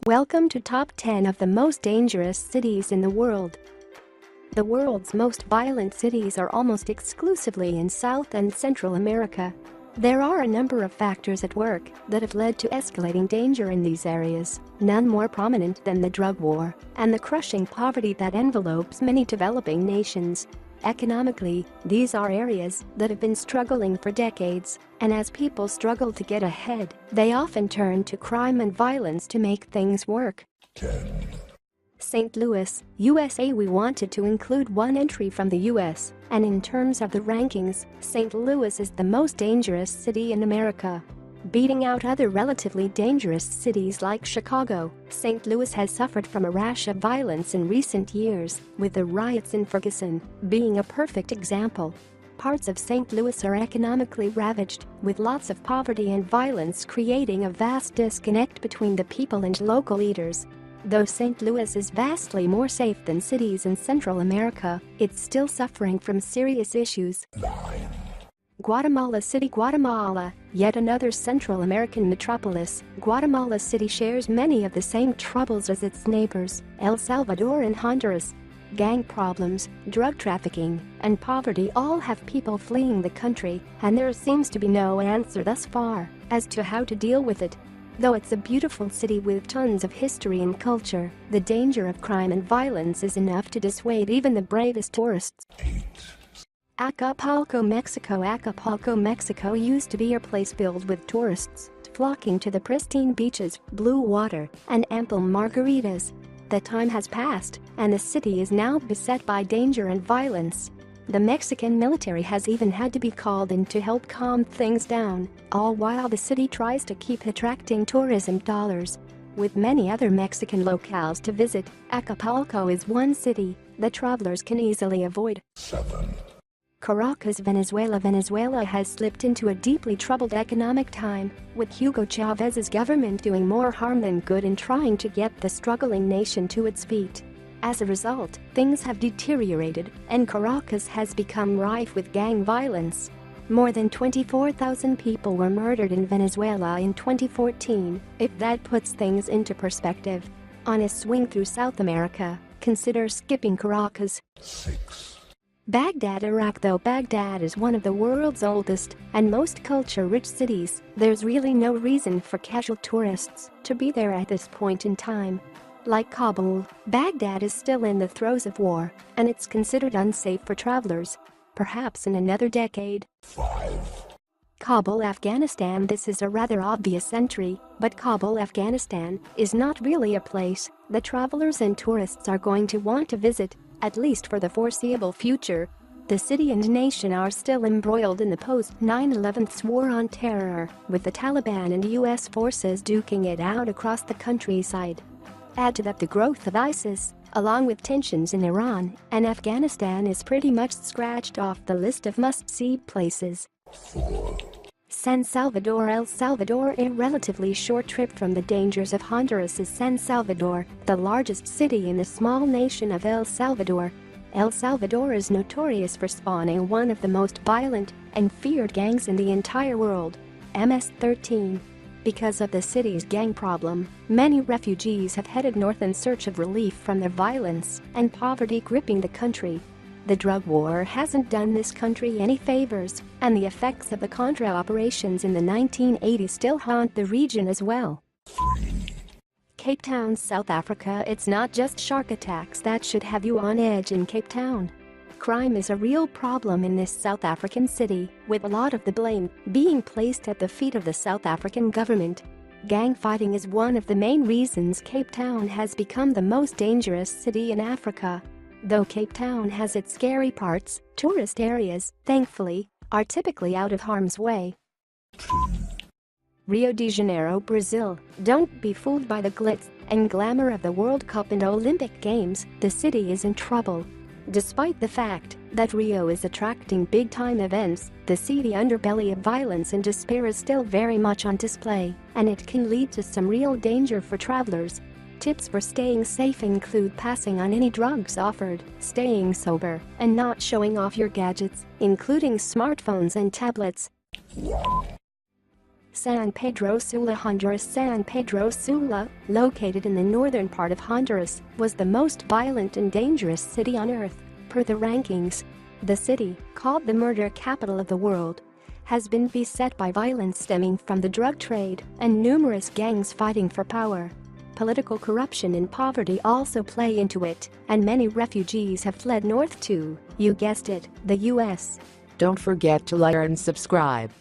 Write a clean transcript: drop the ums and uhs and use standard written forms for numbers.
Welcome to Top 10 of the most dangerous cities in the world. The world's most violent cities are almost exclusively in South and Central America. There are a number of factors at work that have led to escalating danger in these areas, none more prominent than the drug war and the crushing poverty that envelopes many developing nations. Economically, these are areas that have been struggling for decades, and as people struggle to get ahead, they often turn to crime and violence to make things work. 10. St. Louis, USA. We wanted to include one entry from the US, and in terms of the rankings, St. Louis is the most dangerous city in America. Beating out other relatively dangerous cities like Chicago, St. Louis has suffered from a rash of violence in recent years, with the riots in Ferguson being a perfect example. Parts of St. Louis are economically ravaged, with lots of poverty and violence creating a vast disconnect between the people and local leaders. Though St. Louis is vastly more safe than cities in Central America, it's still suffering from serious issues. 9. Guatemala City, Guatemala, yet another Central American metropolis. Guatemala City shares many of the same troubles as its neighbors, El Salvador and Honduras. Gang problems, drug trafficking, and poverty all have people fleeing the country, and there seems to be no answer thus far as to how to deal with it. Though it's a beautiful city with tons of history and culture, the danger of crime and violence is enough to dissuade even the bravest tourists. 8. Acapulco, Mexico. Acapulco, Mexico used to be a place filled with tourists flocking to the pristine beaches, blue water, and ample margaritas. The time has passed, and the city is now beset by danger and violence. The Mexican military has even had to be called in to help calm things down, all while the city tries to keep attracting tourism dollars. With many other Mexican locales to visit, Acapulco is one city that travelers can easily avoid. 7. Caracas, Venezuela. Venezuela has slipped into a deeply troubled economic time, with Hugo Chávez's government doing more harm than good in trying to get the struggling nation to its feet. As a result, things have deteriorated, and Caracas has become rife with gang violence. More than 24,000 people were murdered in Venezuela in 2014, if that puts things into perspective. On a swing through South America, consider skipping Caracas. 6. Baghdad, Iraq. Though Baghdad is one of the world's oldest and most culture-rich cities, there's really no reason for casual tourists to be there at this point in time. Like Kabul, Baghdad is still in the throes of war, and it's considered unsafe for travelers. Perhaps in another decade. 5. Kabul, Afghanistan. This is a rather obvious entry, but Kabul, Afghanistan is not really a place that travelers and tourists are going to want to visit, at least for the foreseeable future. The city and nation are still embroiled in the post-9/11 war on terror, with the Taliban and US forces duking it out across the countryside. Add to that the growth of ISIS, along with tensions in Iran, and Afghanistan is pretty much scratched off the list of must-see places. 4. San Salvador, El Salvador. A relatively short trip from the dangers of Honduras is San Salvador, the largest city in the small nation of El Salvador. El Salvador is notorious for spawning one of the most violent and feared gangs in the entire world, MS-13. Because of the city's gang problem, many refugees have headed north in search of relief from the violence and poverty gripping the country. The drug war hasn't done this country any favors, and the effects of the Contra operations in the 1980s still haunt the region as well. 3. Cape Town, South Africa. It's not just shark attacks that should have you on edge in Cape Town. Crime is a real problem in this South African city, with a lot of the blame being placed at the feet of the South African government. Gang fighting is one of the main reasons Cape Town has become the most dangerous city in Africa. Though Cape Town has its scary parts, tourist areas, thankfully, are typically out of harm's way. 2. Rio de Janeiro, Brazil. Don't be fooled by the glitz and glamour of the World Cup and Olympic Games. The city is in trouble. Despite the fact that Rio is attracting big-time events, the seedy underbelly of violence and despair is still very much on display, and it can lead to some real danger for travelers. Tips for staying safe include passing on any drugs offered, staying sober, and not showing off your gadgets, including smartphones and tablets. 1. San Pedro Sula, Honduras. San Pedro Sula, located in the northern part of Honduras, was the most violent and dangerous city on earth, per the rankings. The city, called the murder capital of the world, has been beset by violence stemming from the drug trade and numerous gangs fighting for power. Political corruption and poverty also play into it, and many refugees have fled north to, you guessed it, the US. Don't forget to like and subscribe.